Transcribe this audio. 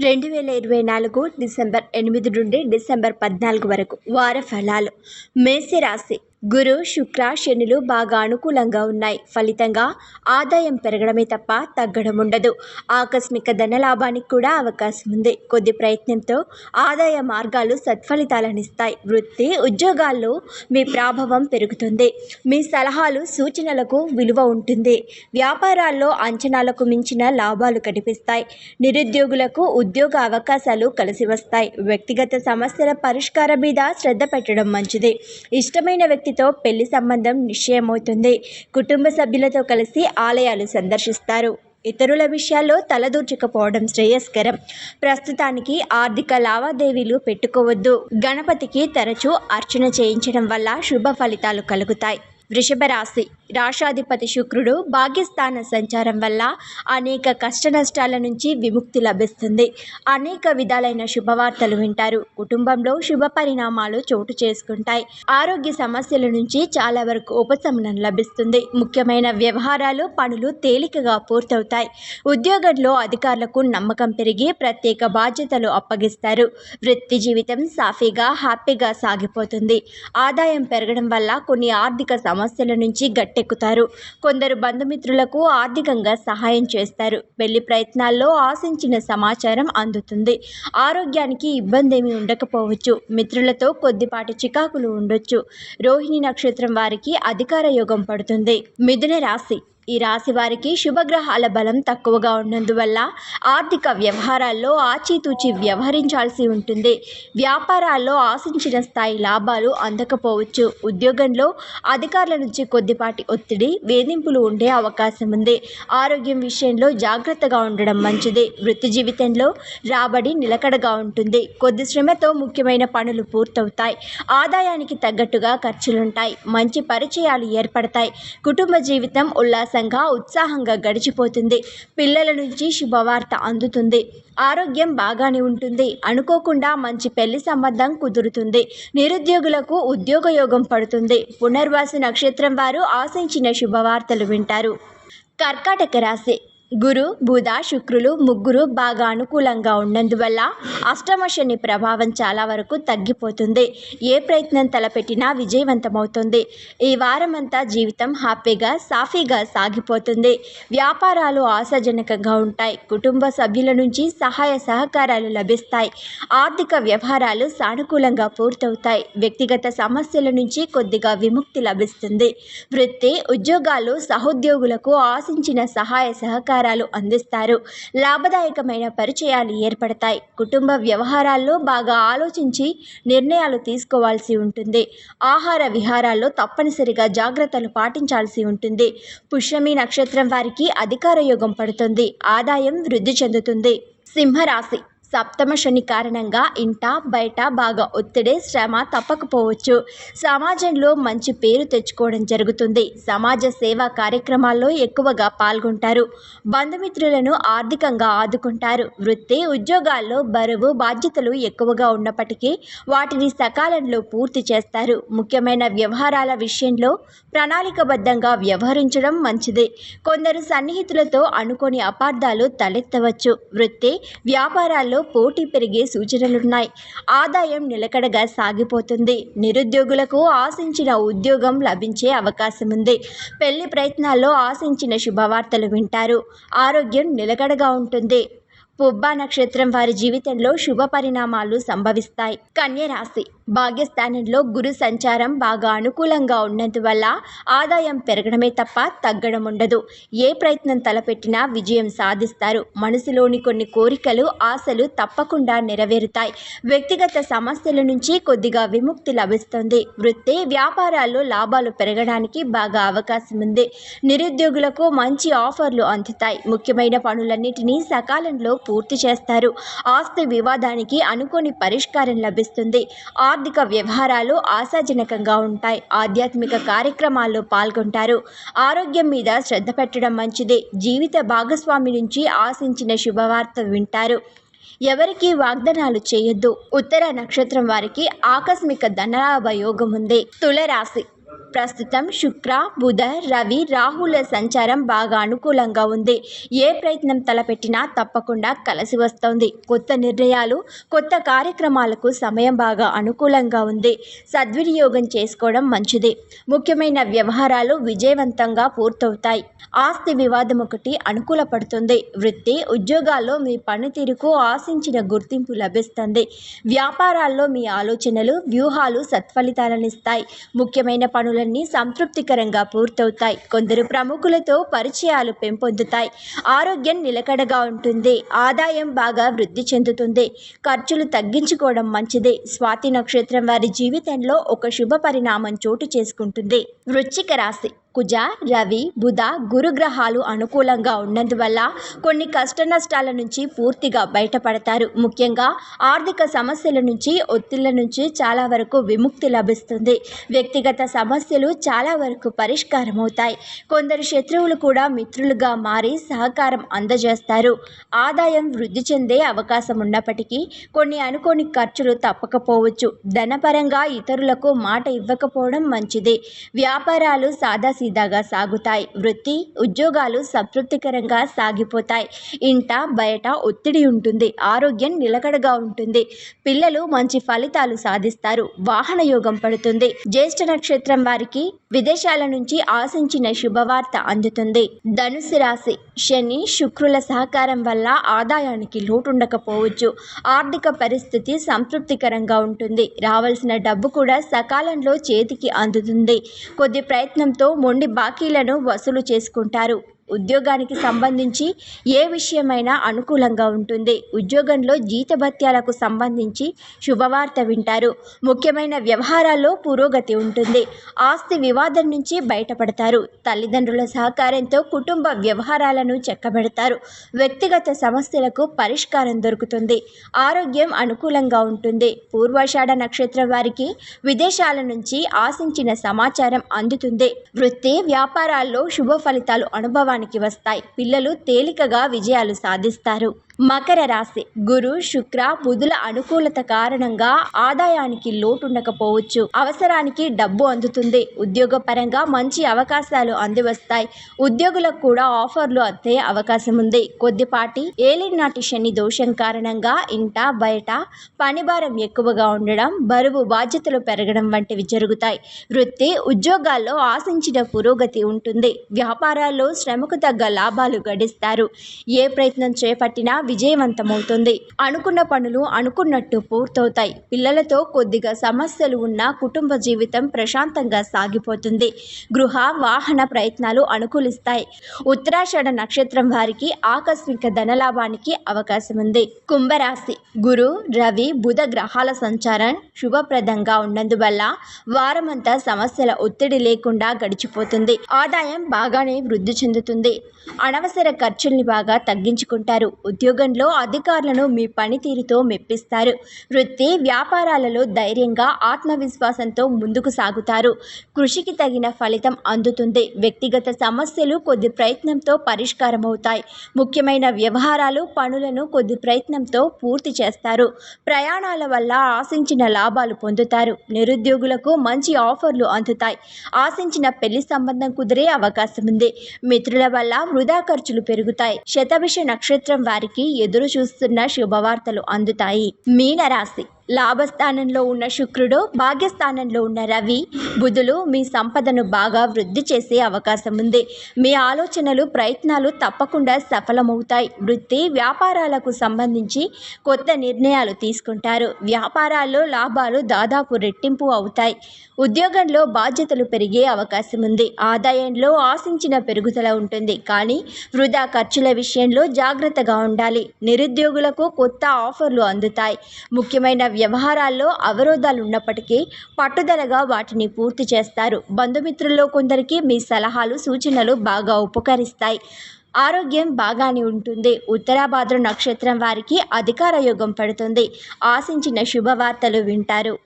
2024 December 8 నుండి December 14 వరకు వార ఫలాలు. మేషరాశి. గురు, శుక్ర, శనులు బాగా అనుకూలంగా ఉన్నాయి. ఫలితంగా ఆదాయం పెరగడమే తప్ప తగ్గడం ఉండదు. ఆకస్మిక ధనలాభానికి కూడా అవకాశం ఉంది. కొద్ది ప్రయత్నంతో ఆదాయ మార్గాలు సత్ఫలితాలనిస్తాయి. వృత్తి, ఉద్యోగాల్లో మీ ప్రభావం పెరుగుతుంది. మీ సలహాలు, సూచనలకు విలువ ఉంటుంది. వ్యాపారాల్లో అంచనాలకు మించిన లాభాలు కనిపిస్తాయి. నిరుద్యోగులకు ఉద్యోగ అవకాశాలు కలిసి వస్తాయి. వ్యక్తిగత సమస్యల పరిష్కారం మీద శ్రద్ధ పెట్టడం మంచిది. ఇష్టమైన వ్యక్తితో పెళ్లి సంబంధం నిశ్చయమవుతుంది. కుటుంబ సభ్యులతో కలిసి ఆలయాలు సందర్శిస్తారు. ఇతరుల విషయాల్లో తలదూర్చకపోవడం శ్రేయస్కరం. ప్రస్తుతానికి ఆర్థిక లావాదేవీలు పెట్టుకోవద్దు. గణపతికి తరచూ అర్చన చేయించడం వల్ల శుభ ఫలితాలు కలుగుతాయి. వృషభ రాశి. రాశాధిపతి శుక్రుడు భాగ్యస్థాన సంచారం వల్ల అనేక కష్ట నష్టాల నుంచి విముక్తి లభిస్తుంది. అనేక విధాలైన శుభవార్తలు వింటారు. కుటుంబంలో శుభ పరిణామాలు చోటు చేసుకుంటాయి. ఆరోగ్య సమస్యల నుంచి చాలా వరకు ఉపశమనం లభిస్తుంది. ముఖ్యమైన వ్యవహారాలు, పనులు తేలికగా పూర్తవుతాయి. ఉద్యోగంలో అధికారులకు నమ్మకం పెరిగి ప్రత్యేక బాధ్యతలు అప్పగిస్తారు. వృత్తి జీవితం సాఫీగా, హ్యాపీగా సాగిపోతుంది. ఆదాయం పెరగడం వల్ల కొన్ని ఆర్థిక సమస్యల నుంచి గట్టెక్కుతారు. కొందరు బంధుమిత్రులకు ఆర్థికంగా సహాయం చేస్తారు. పెళ్లి ప్రయత్నాల్లో ఆశించిన సమాచారం అందుతుంది. ఆరోగ్యానికి ఇబ్బంది ఏమీ ఉండకపోవచ్చు. మిత్రులతో కొద్దిపాటి చికాకులు ఉండొచ్చు. రోహిణి నక్షత్రం వారికి అధికార యోగం పడుతుంది. మిథున రాశి. ఈ రాశి వారికి శుభగ్రహాల బలం తక్కువగా ఉన్నందువల్ల ఆర్థిక వ్యవహారాల్లో ఆచితూచి వ్యవహరించాల్సి ఉంటుంది. వ్యాపారాల్లో ఆశించిన స్థాయి లాభాలు అందకపోవచ్చు. ఉద్యోగంలో అధికారుల నుంచి కొద్దిపాటి ఒత్తిడి, వేధింపులు ఉండే అవకాశం ఉంది. ఆరోగ్యం విషయంలో జాగ్రత్తగా ఉండడం మంచిది. వృత్తి జీవితంలో రాబడి నిలకడగా ఉంటుంది. కొద్ది శ్రమతో ముఖ్యమైన పనులు పూర్తవుతాయి. ఆదాయానికి తగ్గట్టుగా ఖర్చులుంటాయి. మంచి పరిచయాలు ఏర్పడతాయి. కుటుంబ జీవితం ఉత్సాహంగా గడిచిపోతుంది. పిల్లల నుంచి శుభవార్త అందుతుంది. ఆరోగ్యం బాగానే ఉంటుంది. అనుకోకుండా మంచి పెళ్లి సంబంధం కుదురుతుంది. నిరుద్యోగులకు ఉద్యోగ యోగం పడుతుంది. పునర్వాసు నక్షత్రం వారు ఆశించిన శుభవార్తలు వింటారు. కర్కాటక రాశి. గురు, బుధ, శుక్రులు ముగ్గురు బాగా అనుకూలంగా ఉన్నందువల్ల అష్టమ శని ప్రభావం చాలా వరకు తగ్గిపోతుంది. ఏ ప్రయత్నం తలపెట్టినా విజయవంతమవుతుంది. ఈ వారమంతా జీవితం హ్యాపీగా, సాఫీగా సాగిపోతుంది. వ్యాపారాలు ఆశాజనకంగా ఉంటాయి. కుటుంబ సభ్యుల నుంచి సహాయ సహకారాలు లభిస్తాయి. ఆర్థిక వ్యవహారాలు సానుకూలంగా పూర్తవుతాయి. వ్యక్తిగత సమస్యల నుంచి కొద్దిగా విముక్తి లభిస్తుంది. వృత్తి, ఉద్యోగాలు సహోద్యోగులకు ఆశించిన సహాయ సహకారాలు అందిస్తారు. లాభదాయకమైన పరిచయాలు ఏర్పడతాయి. కుటుంబ వ్యవహారాల్లో బాగా ఆలోచించి నిర్ణయాలు తీసుకోవాల్సి ఉంటుంది. ఆహార విహారాల్లో తప్పనిసరిగా జాగ్రత్తలు పాటించాల్సి ఉంటుంది. పుష్యమి నక్షత్రం వారికి అధికార యోగం పడుతుంది. ఆదాయం వృద్ధి చెందుతుంది. సింహరాశి. సప్తమ శని కారణంగా ఇంట బయట బాగా ఒత్తిడి, శ్రమ తప్పకపోవచ్చు. సమాజంలో మంచి పేరు తెచ్చుకోవడం జరుగుతుంది. సమాజ సేవా కార్యక్రమాల్లో ఎక్కువగా పాల్గొంటారు. బంధుమిత్రులను ఆర్థికంగా ఆదుకుంటారు. వృత్తి, ఉద్యోగాల్లో బరువు, బాధ్యతలు ఎక్కువగా ఉన్నప్పటికీ వాటిని సకాలంలో పూర్తి చేస్తారు. ముఖ్యమైన వ్యవహారాల విషయంలో ప్రణాళికబద్ధంగా వ్యవహరించడం మంచిది. కొందరు సన్నిహితులతో అనుకోని అపార్థాలు తలెత్తవచ్చు. వృత్తి, వ్యాపారాల్లో పోటీ పెరిగే సూచనలున్నాయి. ఆదాయం నిలకడగా సాగిపోతుంది. నిరుద్యోగులకు ఆశించిన ఉద్యోగం లభించే అవకాశం ఉంది. పెళ్లి ప్రయత్నాల్లో ఆశించిన శుభవార్తలు వింటారు. ఆరోగ్యం నిలకడగా ఉంటుంది. పుబ్బ నక్షత్రం వారి జీవితంలో శుభ పరిణామాలు సంభవిస్తాయి. కన్య రాశి. భాగ్యస్థానంలో గురు సంచారం బాగా అనుకూలంగా ఉన్నందువల్ల ఆదాయం పెరగడమే తప్ప తగ్గడం ఉండదు. ఏ ప్రయత్నం తలపెట్టినా విజయం సాధిస్తారు. మనసులోని కొన్ని కోరికలు, ఆశలు తప్పకుండా నెరవేరుతాయి. వ్యక్తిగత సమస్యల నుంచి కొద్దిగా విముక్తి లభిస్తుంది. వృత్తి, వ్యాపారాల్లో లాభాలు పెరగడానికి బాగా అవకాశం ఉంది. నిరుద్యోగులకు మంచి ఆఫర్లు అందుతాయి. ముఖ్యమైన పనులన్నిటినీ సకాలంలో పూర్తి చేస్తారు. ఆస్తి వివాదానికి అనుకోని పరిష్కారం లభిస్తుంది. ఆర్థిక వ్యవహారాలు ఆశాజనకంగా ఉంటాయి. ఆధ్యాత్మిక కార్యక్రమాల్లో పాల్గొంటారు. ఆరోగ్యం మీద శ్రద్ధ పెట్టడం మంచిది. జీవిత భాగస్వామి నుంచి ఆశించిన శుభవార్త వింటారు. ఎవరికి వాగ్దానాలు చేయొద్దు. ఉత్తర నక్షత్రం వారికి ఆకస్మిక ధనలాభ యోగం ఉంది. తుల రాశి. ప్రస్తుతం శుక్ర, బుధ, రవి, రాహుల సంచారం బాగా అనుకూలంగా ఉంది. ఏ ప్రయత్నం తలపెట్టినా తప్పకుండా కలిసి వస్తోంది. కొత్త నిర్ణయాలు, కొత్త కార్యక్రమాలకు సమయం బాగా అనుకూలంగా ఉంది. సద్వినియోగం చేసుకోవడం మంచిది. ముఖ్యమైన వ్యవహారాలు విజయవంతంగా పూర్తవుతాయి. ఆస్తి వివాదం ఒకటి అనుకూల పడుతుంది. వృత్తి, ఉద్యోగాల్లో మీ పనితీరుకు ఆశించిన గుర్తింపు లభిస్తుంది. వ్యాపారాల్లో మీ ఆలోచనలు, వ్యూహాలు సత్ఫలితాలనిస్తాయి. ముఖ్యమైన పనులన్నీ సంతృప్తికరంగా పూర్తవుతాయి. కొందరు ప్రముఖులతో పరిచయాలు పెంపొందుతాయి. ఆరోగ్యం నిలకడగా ఉంటుంది. ఆదాయం బాగా వృద్ధి చెందుతుంది. ఖర్చులు తగ్గించుకోవడం మంచిది. స్వాతి నక్షత్రం వారి జీవితంలో ఒక శుభ పరిణామం చోటు చేసుకుంటుంది. వృశ్చిక రాశి. కుజ, రవి, బుధ, గురు గ్రహాలు అనుకూలంగా ఉన్నందువల్ల కొన్ని కష్టనష్టాల నుంచి పూర్తిగా బయటపడతారు. ముఖ్యంగా ఆర్థిక సమస్యల నుంచి, ఒత్తిళ్ల నుంచి చాలా వరకు విముక్తి లభిస్తుంది. వ్యక్తిగత సమస్యలు చాలా వరకు పరిష్కారం అవుతాయి. కొందరు శత్రువులు కూడా మిత్రులుగా మారి సహకారం అందజేస్తారు. ఆదాయం వృద్ధి చెందే అవకాశం ఉన్నప్పటికీ కొన్ని అనుకోని ఖర్చులు తప్పకపోవచ్చు. ధనపరంగా ఇతరులకు మాట ఇవ్వకపోవడం మంచిది. వ్యాపారాలు సాదాగా సాగుతాయి. వృత్తి, ఉద్యోగాలు సంతృప్తికరంగా సాగిపోతాయి. ఇంట బయట ఒత్తిడి ఉంటుంది. ఆరోగ్యం నిలకడగా ఉంటుంది. పిల్లలు మంచి ఫలితాలు సాధిస్తారు. వాహన యోగం పడుతుంది. జ్యేష్ఠ నక్షత్రం వారికి విదేశాల నుంచి ఆశించిన శుభవార్త అందుతుంది. ధనుసు రాశి. శని, శుక్రుల సహకారం వల్ల ఆదాయానికి లోటుండకపోవచ్చు. ఆర్థిక పరిస్థితి సంతృప్తికరంగా ఉంటుంది. రావాల్సిన డబ్బు కూడా సకాలంలో చేతికి అందుతుంది. కొద్ది ప్రయత్నంతో మొండి బాకీలను వసూలు చేసుకుంటారు. ఉద్యోగానికి సంబంధించి ఏ విషయమైనా అనుకూలంగా ఉంటుంది. ఉద్యోగంలో జీతభత్యాలకు సంబంధించి శుభవార్త వింటారు. ముఖ్యమైన వ్యవహారాల్లో పురోగతి ఉంటుంది. ఆస్తి వివాదం నుంచి బయటపడతారు. తల్లిదండ్రుల సహకారంతో కుటుంబ వ్యవహారాలను చక్కబెడతారు. వ్యక్తిగత సమస్యలకు పరిష్కారం దొరుకుతుంది. ఆరోగ్యం అనుకూలంగా ఉంటుంది. పూర్వాషాఢ నక్షత్రం వారికి విదేశాల నుంచి ఆశించిన సమాచారం అందుతుంది. వృత్తి, వ్యాపారాల్లో శుభ ఫలితాలు అనుభవానికి వస్తాయి. పిల్లలు తేలికగా విజయాలు సాధిస్తారు. మకర రాశి. గురు, శుక్ర, బుధుల అనుకూలత కారణంగా ఆదాయానికి లోటుండకపోవచ్చు. అవసరానికి డబ్బు అందుతుంది. ఉద్యోగపరంగా మంచి అవకాశాలు అందివస్తాయి. ఉద్యోగులకు కూడా ఆఫర్లు అందే అవకాశం ఉంది. కొద్దిపాటి ఏలినాటి శని దోషం కారణంగా ఇంట బయట పనిభారం ఎక్కువగా ఉండడం, బరువు బాధ్యతలు పెరగడం వంటివి జరుగుతాయి. వృత్తి, ఉద్యోగాల్లో ఆశించిన పురోగతి ఉంటుంది. వ్యాపారాల్లో శ్రమకు తగ్గ లాభాలు గడిస్తారు. ఏ ప్రయత్నం చేపట్టినా విజయవంతమవుతుంది. అనుకున్న పనులు అనుకున్నట్టు పూర్తవుతాయి. పిల్లలతో కొద్దిగా సమస్యలు ఉన్న కుటుంబ జీవితం ప్రశాంతంగా సాగిపోతుంది. గృహ, వాహన ప్రయత్నాలు అనుకూలిస్తాయి. ఉత్తరాషాఢ నక్షత్రం వారికి ఆకస్మిక ధనలాభానికి అవకాశం ఉంది. కుంభరాశి. గురు, రవి, బుధ గ్రహాల సంచారం శుభప్రదంగా ఉన్నందువల్ల వారమంతా సమస్యల ఒత్తిడి లేకుండా గడిచిపోతుంది. ఆదాయం బాగానే వృద్ధి చెందుతుంది. అనవసర ఖర్చుల్ని బాగా తగ్గించుకుంటారు. ఉద్యోగంలో అధికారులను మీ పనితీరుతో మెప్పిస్తారు. వృత్తి, వ్యాపారాలలో ధైర్యంగా, ఆత్మవిశ్వాసంతో ముందుకు సాగుతారు. కృషికి తగిన ఫలితం అందుతుంది. వ్యక్తిగత సమస్యలు కొద్ది ప్రయత్నంతో పరిష్కారమవుతాయి. ముఖ్యమైన వ్యవహారాలు, పనులను కొద్ది ప్రయత్నంతో పూర్తి చేస్తారు. ప్రయాణాల వల్ల ఆశించిన లాభాలు పొందుతారు. నిరుద్యోగులకు మంచి ఆఫర్లు అందుతాయి. ఆశించిన పెళ్లి సంబంధం కుదిరే అవకాశం ఉంది. మిత్రుల వల్ల వృధా ఖర్చులు పెరుగుతాయి. శతభిష నక్షత్రం వారికి ఎదురు చూస్తున్న శుభవార్తలు అందుతాయి. మీనరాశి. లాభస్థానంలో ఉన్న శుక్రుడు, భాగ్యస్థానంలో ఉన్న రవి, బుధులు మీ సంపదను బాగా వృద్ధి చేసే అవకాశం ఉంది. మీ ఆలోచనలు, ప్రయత్నాలు తప్పకుండా సఫలమవుతాయి. వృత్తి, వ్యాపారాలకు సంబంధించి కొత్త నిర్ణయాలు తీసుకుంటారు. వ్యాపారాల్లో లాభాలు దాదాపు రెట్టింపు అవుతాయి. ఉద్యోగంలో బాధ్యతలు పెరిగే అవకాశం ఉంది. ఆదాయంలో ఆశించిన పెరుగుదల ఉంటుంది. కానీ వృధా ఖర్చుల విషయంలో జాగ్రత్తగా ఉండాలి. నిరుద్యోగులకు కొత్త ఆఫర్లు అందుతాయి. ముఖ్యమైన వ్యవహారాల్లో అవరోధాలు ఉన్నప్పటికీ పట్టుదలగా వాటిని పూర్తి చేస్తారు. బంధుమిత్రుల్లో కొందరికి మీ సలహాలు, సూచనలు బాగా ఉపకరిస్తాయి. ఆరోగ్యం బాగానే ఉంటుంది. ఉత్తరాభాద్ర నక్షత్రం వారికి అధికార యోగం పడుతుంది. ఆశించిన శుభవార్తలు వింటారు.